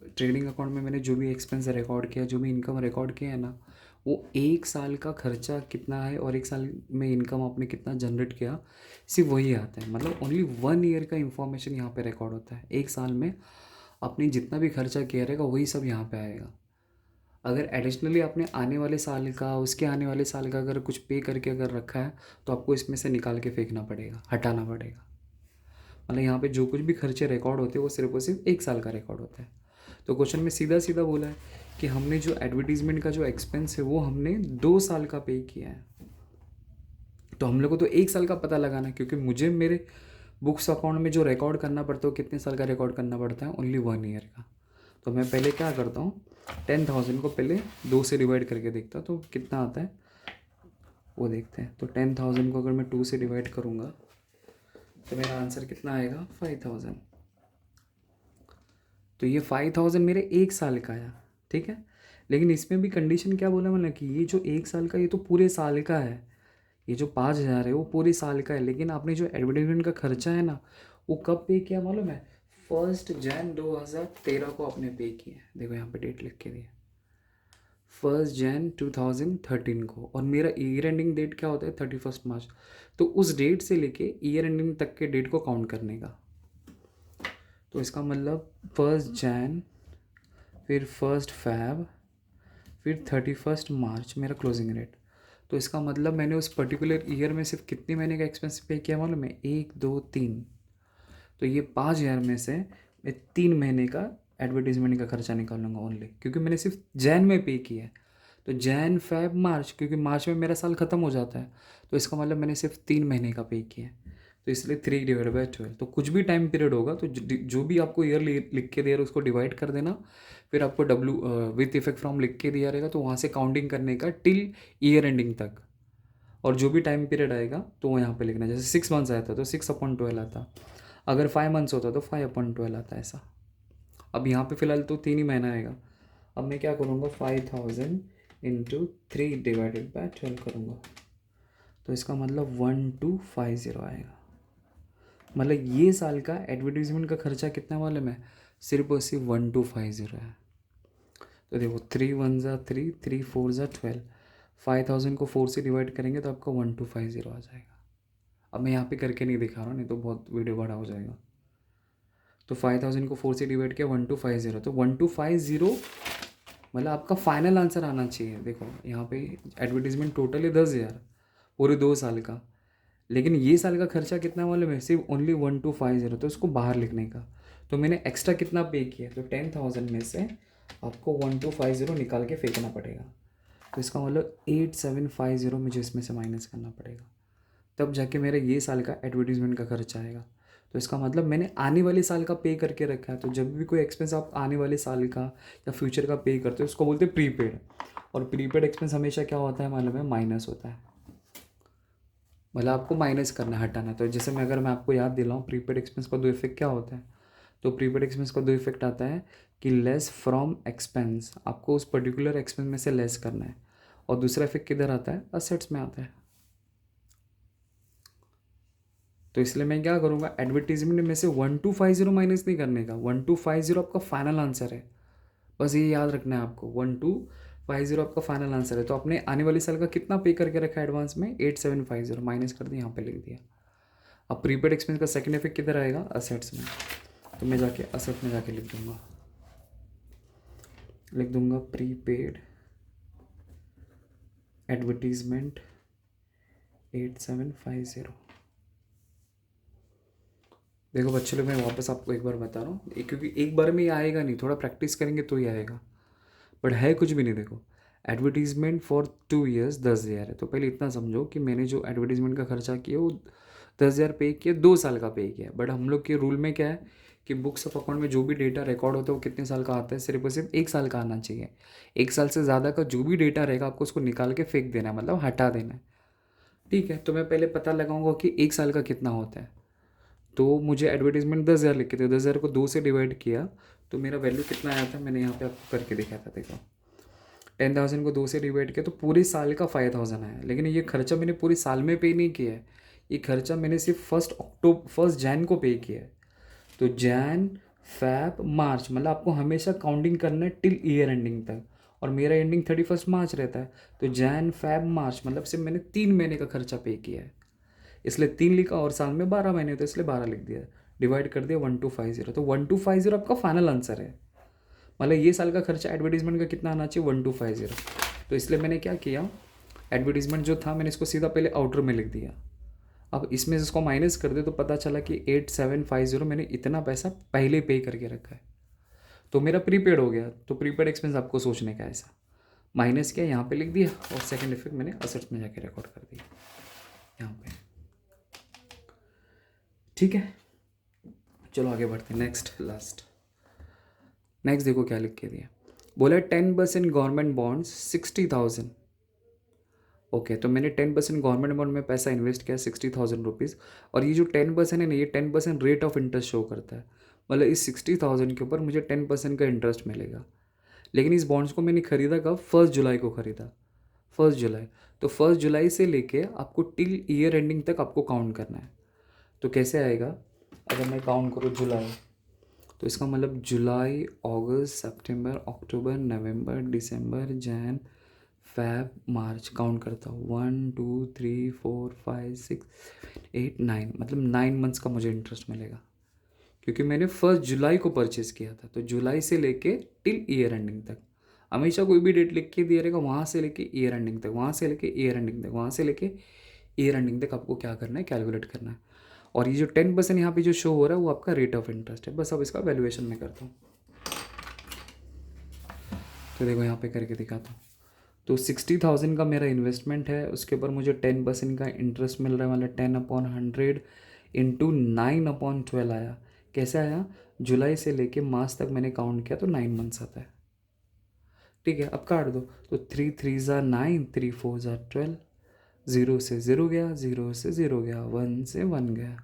ट्रेडिंग अकाउंट में मैंने जो भी एक्सपेंस रिकॉर्ड किया, जो भी इनकम रिकॉर्ड किया है ना, वो 1 साल का खर्चा कितना है और 1 साल में इनकम आपने कितना जनरेट किया, सिर्फ वही आता है। मतलब ओनली 1 ईयर का इंफॉर्मेशन यहाँ पे रिकॉर्ड होता है। 1 साल में आपने जितना भी खर्चा किया रहेगा वही सब यहाँ पे आएगा। अगर एडिशनली आपने आने वाले साल का, उसके आने वाले साल का अगर कुछ पे करके अगर रखा है तो आपको इसमें से निकाल के फेंकना पड़ेगा, हटाना पड़ेगा। मतलब यहाँ पे जो कुछ भी खर्चे रिकॉर्ड होते हैं वो सिर्फ और सिर्फ 1 साल का रिकॉर्ड होता है। तो क्वेश्चन में सीधा सीधा बोला है कि हमने जो एडवर्टीजमेंट का जो एक्सपेंस है वो हमने 2 साल का पे किया है। तो हम लोग को तो 1 साल का पता लगाना है, क्योंकि मुझे मेरे बुक्स अकाउंट में जो रिकॉर्ड करना पड़ता है वो कितने साल का रिकॉर्ड करना पड़ता है? ओनली 1 ईयर का। तो मैं पहले क्या करता हूँ, 10,000 को पहले 2 से डिवाइड करके देखता हूँ तो कितना आता है, वो देखते हैं। तो 10,000 को अगर मैं 2 से डिवाइड करूँगा तो मेरा आंसर कितना आएगा 5,000। तो ये 5,000 मेरे 1 साल का आया, ठीक है। लेकिन इसमें भी कंडीशन क्या बोला मैंने कि ये जो 1 साल का ये तो पूरे साल का है, ये जो 5,000 है वो पूरे साल का है। लेकिन आपने जो एडवर्टाइजमेंट का खर्चा है ना वो कब पे किया मालूम है? 1 जनवरी 2013 को आपने पे किया है। देखो यहाँ पे डेट लिख के दिया 1 जनवरी 2013 को, और मेरा ईयर एंडिंग डेट क्या होता है 31 मार्च। तो उस डेट से लेके ईयर एंडिंग तक के डेट को काउंट करने का। तो इसका मतलब 1 जनवरी, फिर 1 फरवरी, फिर 31 मार्च मेरा क्लोजिंग रेट। तो इसका मतलब मैंने उस पर्टिकुलर ईयर में सिर्फ कितने महीने का एक्सपेंस पे किया मालूम है? 1, 2, 3। तो ये 5,000 में से मैं 3 महीने का एडवर्टीजमेंट का खर्चा निकालूंगा ओनली, क्योंकि मैंने सिर्फ जैन में पे किया है। तो जैन, फेब, मार्च, क्योंकि मार्च में मेरा साल ख़त्म हो जाता है, तो इसका मतलब मैंने सिर्फ 3 महीने का पे किया है। तो इसलिए 3/12। तो कुछ भी टाइम पीरियड होगा तो जो भी आपको ईयर लिख के दिया है उसको डिवाइड कर देना। फिर आपको विथ इफेक्ट फ्रॉम लिख के दिया रहेगा तो वहाँ से काउंटिंग करने का टिल ईयर एंडिंग तक। और जो भी टाइम पीरियड आएगा तो वो यहाँ पे लिखना। जैसे 6 मंथ्स आया था तो 6/12 आता, अगर 5 मंथ्स होता तो 5/12 आता, ऐसा। अब यहाँ पे फ़िलहाल तो 3 ही महीना आएगा। अब मैं क्या करूँगा 5,000 इंटू 3/12 करूँगा। तो इसका मतलब 1250 आएगा। मतलब ये साल का एडवर्टीजमेंट का खर्चा कितना मालूम है? सिर्फ और सिर्फ 1250 है। तो देखो 3 1 3, 3 4 12, 5,000 को 4 से डिवाइड करेंगे तो आपका 1250 आ जाएगा। अब मैं यहाँ पे करके नहीं दिखा रहा हूँ, नहीं तो बहुत वीडियो बड़ा हो जाएगा। तो 5,000 को 4 से डिवाइड किया 1250, तो 1250 मतलब आपका फाइनल आंसर आना चाहिए। देखो यहाँ पे एडवर्टीजमेंट टोटल है 10,000 पूरे 2 साल का, लेकिन ये साल का खर्चा कितना मालूम है? सिर्फ ओनली 1250, तो उसको बाहर लिखने का। तो मैंने एक्स्ट्रा कितना पे किया? तो 10,000 में से आपको 1250 निकाल के फेंकना पड़ेगा। तो इसका मतलब 8750 मुझे इसमें से माइनस करना पड़ेगा, तब जाके मेरा ये साल का एडवर्टीजमेंट का खर्चा आएगा। तो इसका मतलब मैंने आने वाले साल का पे करके रखा है। तो जब भी कोई एक्सपेंस आप आने वाले साल का या फ्यूचर का पे करते हो उसको बोलते हैं प्रीपेड। और प्रीपेड एक्सपेंस हमेशा क्या होता है मालूम है? माइनस होता है। मतलब आपको माइनस करना है, हटाना है। तो जैसे अगर मैं आपको याद दिलाऊँ प्रीपेड एक्सपेंस का दो इफेक्ट क्या होता है, तो प्रीपेड एक्सपेंस का दो इफेक्ट आता है कि लेस फ्रॉम एक्सपेंस, आपको उस पर्टिकुलर एक्सपेंस में से लेस करना है। और दूसरा इफेक्ट किधर आता है? असेट्स में आता है। तो इसलिए मैं क्या करूँगा एडवर्टीजमेंट में से 1250 माइनस नहीं करने का। 1250 आपका फाइनल आंसर है, बस ये याद रखना है आपको। 1250 आपका फाइनल आंसर है। तो आपने आने वाले साल का कितना पे करके रखा है एडवांस में? 8750 माइनस कर दिया, यहाँ पे लिख दिया। अब प्रीपेड एक्सपेंस का सेकंड इफेक्ट किधर आएगा? असेट्स में। तो मैं जाके असेट में जाके लिख दूंगा प्रीपेड एडवर्टीजमेंट 8750। देखो बच्चे लोग मैं वापस आपको एक बार बता रहा हूँ, क्योंकि एक बार में ये आएगा नहीं, थोड़ा प्रैक्टिस करेंगे तो ही आएगा। बट है कुछ भी नहीं। देखो एडवर्टीजमेंट फॉर 2 ईयर्स 10,000 है। तो पहले इतना समझो कि मैंने जो एडवर्टीजमेंट का खर्चा किया वो 10,000 पे किया, 2 साल का पे किया। बट हम लोग के रूल में क्या है कि बुक्स ऑफ अकाउंट में जो भी डेटा रिकॉर्ड होता है वो कितने साल का आता है? सिर्फ और सिर्फ 1 साल का आना चाहिए। 1 साल से ज़्यादा का जो भी डेटा रहेगा आपको उसको निकाल के फेंक देना है, मतलब हटा देना है। ठीक है, तो मैं पहले पता लगाऊंगा कि 1 साल का कितना होता है। तो मुझे एडवर्टीजमेंट 10,000 लिख के थे, 10,000 को 2 से डिवाइड किया तो मेरा वैल्यू कितना आया था? मैंने यहाँ पे आपको करके दिखाया था। देखो 10,000 को 2 से डिवाइड किया तो पूरे साल का 5,000 आया। लेकिन ये खर्चा मैंने पूरे साल में पे नहीं किया है, ये खर्चा मैंने सिर्फ 1 जैन को पे किया है। तो जैन, फैब, मार्च, मतलब आपको हमेशा काउंटिंग करना है टिल ईयर एंडिंग तक। और मेरा एंडिंग 31 मार्च रहता है। तो जैन, फैब, मार्च मतलब सिर्फ मैंने 3 महीने का खर्चा पे किया है, इसलिए 3 लिखा। और साल में 12 महीने होते इसलिए 12 लिख दिया। डिवाइड कर दिया 1250। तो 1250 आपका फाइनल आंसर है। मतलब ये साल का खर्चा एडवर्टीजमेंट का कितना आना चाहिए? 1250। तो इसलिए मैंने क्या किया, एडवर्टीजमेंट जो था मैंने इसको सीधा पहले आउटर में लिख दिया। अब इसमें से इसको माइनस कर दे तो पता चला कि 8750 मैंने इतना पैसा पहले पे करके रखा है, तो मेरा प्रीपेड हो गया। तो प्रीपेड एक्सपेंस आपको सोचने का ऐसा माइनस किया, यहाँ पे लिख दिया, और सेकंड इफेक्ट मैंने असेट्स में जाके रिकॉर्ड कर दिया यहाँ पे। ठीक है, चलो आगे बढ़ते हैं। नेक्स्ट देखो क्या लिख के दिया। बोला 10% गवर्नमेंट बॉन्ड्स 60,000 ओके, तो मैंने 10% गवर्नमेंट बॉन्ड में पैसा इन्वेस्ट किया 60,000 रुपीज़, और ये जो 10% है ना, ये 10% रेट ऑफ इंटरेस्ट शो करता है। मतलब इस 60,000 के ऊपर मुझे 10% का इंटरेस्ट मिलेगा। लेकिन इस बॉन्ड्स को मैंने ख़रीदा कब? 1 जुलाई को ख़रीदा, 1 जुलाई। तो 1 जुलाई से लेके आपको टिल ईयर एंडिंग तक आपको काउंट करना है। तो कैसे आएगा? अगर मैं काउंट करूँ जुलाई, तो इसका मतलब जुलाई, अगस्त, सितंबर, अक्टूबर, नवंबर, दिसंबर, जैन, फैब, मार्च, काउंट करता हूँ 1 2 3 4 5 6 8 9, मतलब 9 मंथ्स का मुझे इंटरेस्ट मिलेगा, क्योंकि मैंने 1 जुलाई को परचेज़ किया था। तो जुलाई से लेके टिल ईयर एंडिंग तक हमेशा कोई भी डेट लिख के दिया रहेगा, वहाँ से लेके ईयर एंडिंग तक, वहाँ से लेके ईयर एंडिंग तक, वहाँ से लेके ईयर एंडिंग तक आपको क्या करना है? कैलकुलेट करना है। और ये जो 10% यहाँ पे जो शो हो रहा है वो आपका रेट ऑफ इंटरेस्ट है। बस अब इसका वैल्यूएशन मैं करता हूँ। तो देखो यहाँ पे करके दिखाता हूँ। तो 60,000 का मेरा इन्वेस्टमेंट है, उसके ऊपर मुझे 10% का इंटरेस्ट मिल रहा है, मतलब 10/100 इंटू 9/12 आया। कैसे आया? जुलाई से लेके मार्च तक मैंने काउंट किया तो 9 मंथ्स आता है। ठीक है, अब काट दो। तो 3 3 ज़ा 9, 3 4 ज़ा 12, 0 से 0 गया, 0 से 0 गया, 1 से 1 गया।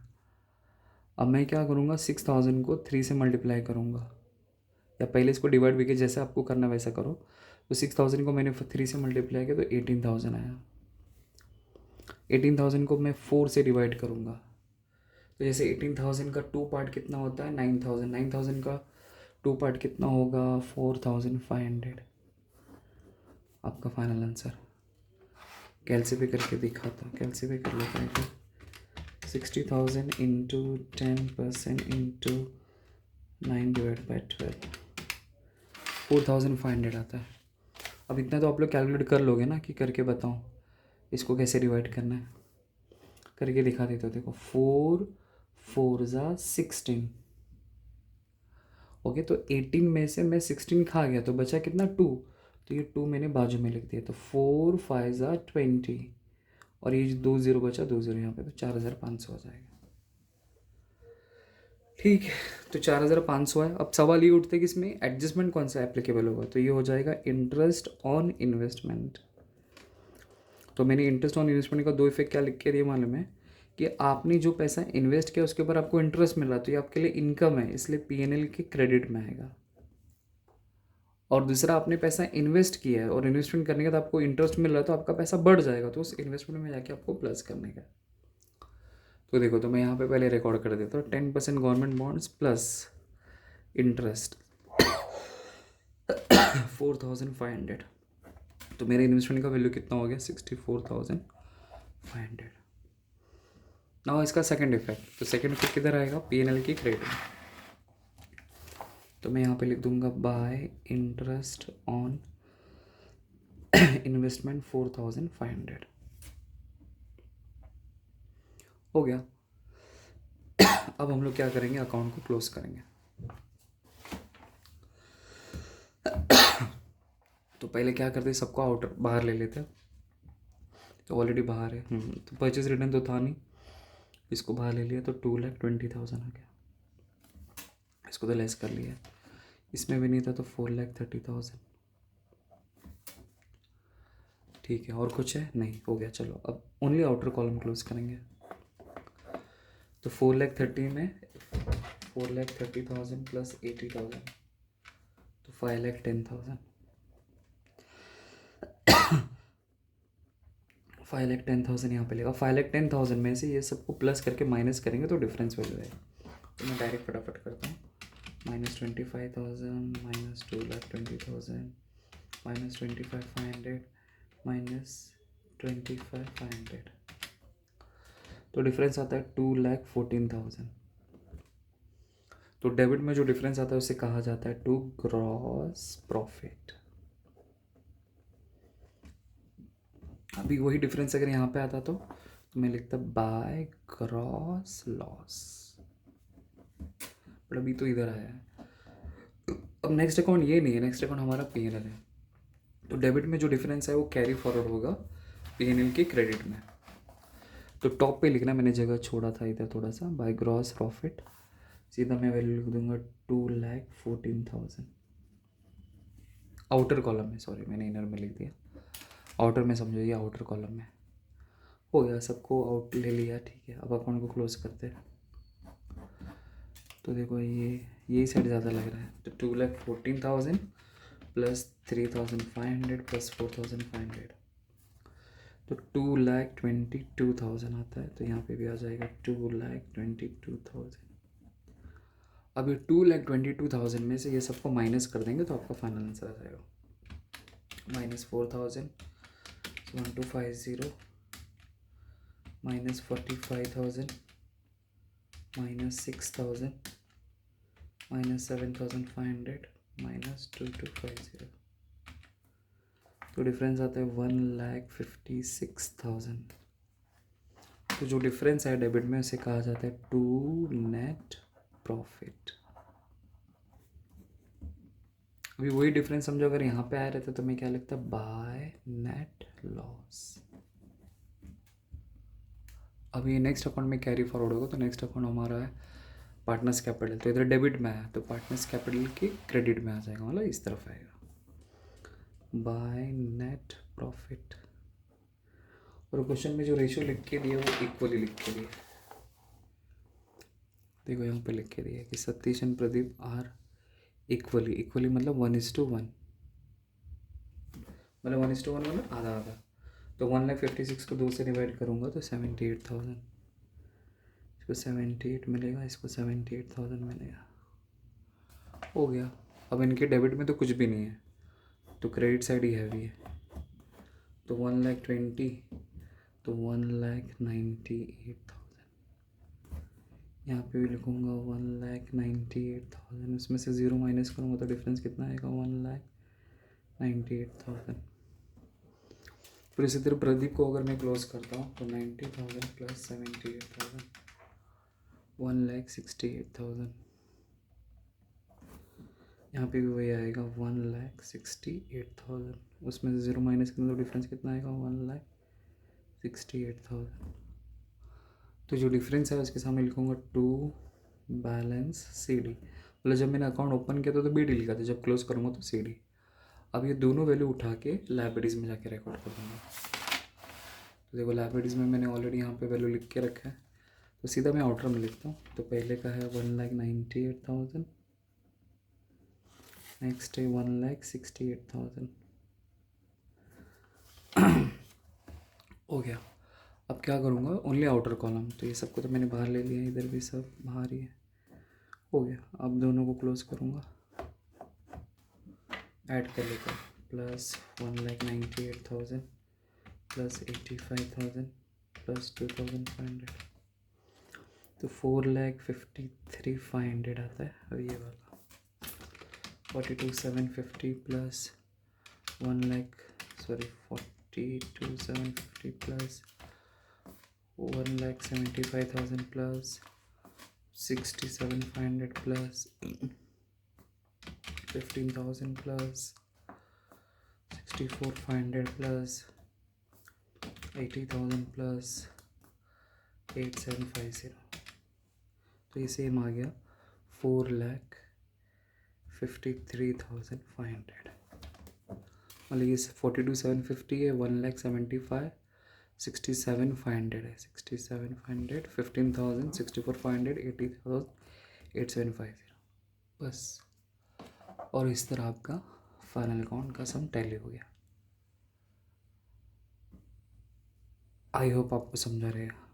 अब मैं क्या करूँगा? 6,000 को 3 से मल्टीप्लाई करूँगा, या पहले इसको डिवाइड भी के जैसे आपको करना वैसा करो। तो 6,000 को मैंने 3 से मल्टीप्लाई किया तो 18,000 आया। 18,000 को मैं 4 से डिवाइड करूँगा, तो जैसे 18,000 का 2 पार्ट कितना होता है? 9,000। 9,000 का 2 पार्ट कितना होगा? 4,500। आपका फाइनल आंसर। कैलसी करके दिखाता हूँ, कैलसी कर लेते हैं। 60,000 इंटू 10% इंटू 9/12, 4,500 आता है। अब इतना तो आप लोग कैलकुलेट कर लोगे ना, कि करके बताऊँ इसको कैसे डिवाइड करना है? करके दिखा देते हो। देखो 4 4 ज़ा 16। ओके, तो 18 में से मैं 16 खा गया तो बचा कितना? 2। तो ये 2 मैंने बाजू में लिख दिया, तो 4 5 ज़ा 20, और ये 2 0 बचा, 2 0 यहाँ पे, तो 4,500 हो जाएगा। ठीक है, तो 4,500 है। अब सवाल ये उठते कि इसमें एडजस्टमेंट कौन सा एप्लीकेबल होगा? तो ये हो जाएगा इंटरेस्ट ऑन इन्वेस्टमेंट। तो मैंने इंटरेस्ट ऑन इन्वेस्टमेंट का 2 इफेक्ट क्या लिख के दिया मालूम है? कि आपने जो पैसा इन्वेस्ट किया उसके ऊपर आपको इंटरेस्ट मिल रहा है, तो ये आपके लिए इनकम है, इसलिए पीएनएल के क्रेडिट में आएगा। और दूसरा, आपने पैसा इन्वेस्ट किया है और इन्वेस्टमेंट करने के बाद आपको इंटरेस्ट मिल रहा है, तो आपका पैसा बढ़ जाएगा, तो उस इन्वेस्टमेंट में जाके आपको प्लस करने का। तो देखो, तो मैं यहाँ पे पहले रिकॉर्ड कर देता हूँ। 10% गवर्नमेंट बॉन्ड्स प्लस इंटरेस्ट 4,500। तो मेरे इन्वेस्टमेंट का वैल्यू कितना हो गया? 64,500। ना इसका सेकंड इफेक्ट, तो सेकंड इफेक्ट किधर आएगा? पीएनएल की क्रेडिट में। तो मैं यहाँ पे लिख दूंगा बाय इंटरेस्ट ऑन इन्वेस्टमेंट 4,500 हो गया। अब हम लोग क्या करेंगे? अकाउंट को क्लोज करेंगे। तो पहले क्या करते हैं? सबको आउटर बाहर ले लेते हैं। तो ऑलरेडी बाहर है, तो परचेज रिटर्न तो था नहीं, इसको बाहर ले लिया, तो 2,20,000 आ गया। इसको तो लेस कर लिया, इसमें भी नहीं था, तो 4,30,000। ठीक है, और कुछ है? नहीं, हो गया। चलो अब ओनली आउटर कॉलम क्लोज करेंगे। तो 4,30,000 में 4,30,000 प्लस 80,000, तो 5,10,000। 5,10,000 यहाँ पे लेगा। 5,10,000 में से ये सबको प्लस करके माइनस करेंगे तो डिफरेंस वैल्यू है। तो मैं डायरेक्ट फटाफट करता हूँ। -25,000 -2,20,000 -25,500 -25,500, तो डिफरेंस आता है 2,14,000। तो डेबिट में जो डिफरेंस आता है उसे कहा जाता है टू ग्रॉस प्रॉफिट। अभी वही डिफरेंस अगर यहाँ पे आता तो मैं लिखता बाय ग्रॉस लॉस, बट अभी तो इधर आया है। अब नेक्स्ट अकाउंट ये नहीं है, नेक्स्ट अकाउंट हमारा पीएनएल है। तो डेबिट में जो डिफरेंस है वो कैरी फॉरवर्ड होगा पीएनएल के क्रेडिट में। तो टॉप पे लिखना, मैंने जगह छोड़ा था इधर थोड़ा सा, बाय ग्रॉस प्रॉफिट। सीधा मैं वैल्यू लिख दूंगा 2,14,000 आउटर कॉलम में, सॉरी मैंने इनर में लिख दिया। आउटर में समझो, ये आउटर कॉलम में हो गया, सबको आउट ले लिया, ठीक है। अब अकाउंट को क्लोज करते हैं। तो देखो यही साइड ज़्यादा लग रहा है, तो 2,14,000 प्लस 3,500 प्लस 4,500, तो 2,22,000 आता है। तो यहाँ पे भी आ जाएगा 2,22,000। अब ये 2,22,000 में से ये सबको माइनस कर देंगे तो आपका फाइनल आंसर आ जाएगा -4,000, 1,250, -45,000, -6,000, -7,500, -2,250। तो डिफरेंस आता है 1,56,000। तो जो डिफरेंस है डेबिट में उसे कहा जाता है टू नेट प्रॉफिट। अभी वही डिफरेंस समझो, अगर यहाँ पे आया रहता तो मैं क्या लिखता, बाय नेट लॉस। अभी नेक्स्ट अकाउंट में कैरी फॉरवर्ड होगा, तो नेक्स्ट अकाउंट हमारा है पार्टनर्स कैपिटल। तो इधर डेबिट में आया तो पार्टनर्स कैपिटल के क्रेडिट में आ जाएगा, मतलब इस तरफ आएगा बाय नेट प्रॉफिट। और क्वेश्चन में जो रेशियो लिख के दिया वो इक्वली लिख के दिया। देखो यहाँ पे लिख के दिया कि Satish and Pradeep are equally मतलब 1:1, मतलब 1:1 मतलब आधा आधा। तो 1,56,000 को 2 से डिवाइड करूँगा तो 78,000, इसको 78 मिलेगा, इसको 78,000 मिलेगा, हो गया। अब इनके डेबिट में तो कुछ भी नहीं है, तो क्रेडिट साइड ही हैवी है। तो 1,20,000, तो 1,98,000। यहाँ पे भी लिखूँगा 1,98,000, उसमें से 0 माइनस करूँगा तो डिफरेंस कितना आएगा, 1,98,000। फिर इसी तरह प्रदीप को अगर मैं क्लोज करता हूँ तो 90,000 प्लस 78,000, 1,68,000। यहाँ पे भी वही आएगा 1,68,000, उसमें से 0 माइनस करूँ तो डिफरेंस कितना आएगा, 1,68,000। तो जो डिफरेंस है उसके सामने लिखूँगा टू बैलेंस सी डी। मतलब जब मैंने अकाउंट ओपन किया था तो बी डी लिखा था, जब क्लोज करूँगा तो सी डी। अब ये दोनों वैल्यू उठा के लाइब्रेरीज में जाके रिकॉर्ड कर दूँगा। तो देखो लाइब्रेरीज में मैंने ऑलरेडी यहाँ पे वैल्यू लिख के रखा है, तो सीधा मैं आउटर में लिखता हूँ। तो पहले का है 1,98,000, नेक्स्ट है 1,68,000। हो गया। अब क्या करूँगा, ओनली आउटर कॉलम। तो ये सबको तो मैंने बाहर ले लिया, इधर भी सब बाहर ही है, हो गया। अब दोनों को क्लोज करूँगा, ऐड कर लेता हूँ, प्लस 1,98,000 प्लस 85,000 प्लस 2,500, तो 4,53,500 आता है। अब ये वाला 42,750 plus 42,750 plus 1,75,000 plus 67,500 plus 15,000 plus 64,500 plus 80,000 plus 8,750। तो ये सेम आ गया 4,53,500। मतलब ये 42,750 है, 1,75,000, 67,500 है, 67,500, 15,000, 64,500, 80,000, 8,750, बस। और इस तरह आपका फाइनल अकाउंट का सम टैली हो गया। आई होप आपको समझा रहेगा,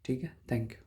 ठीक है। Thank you.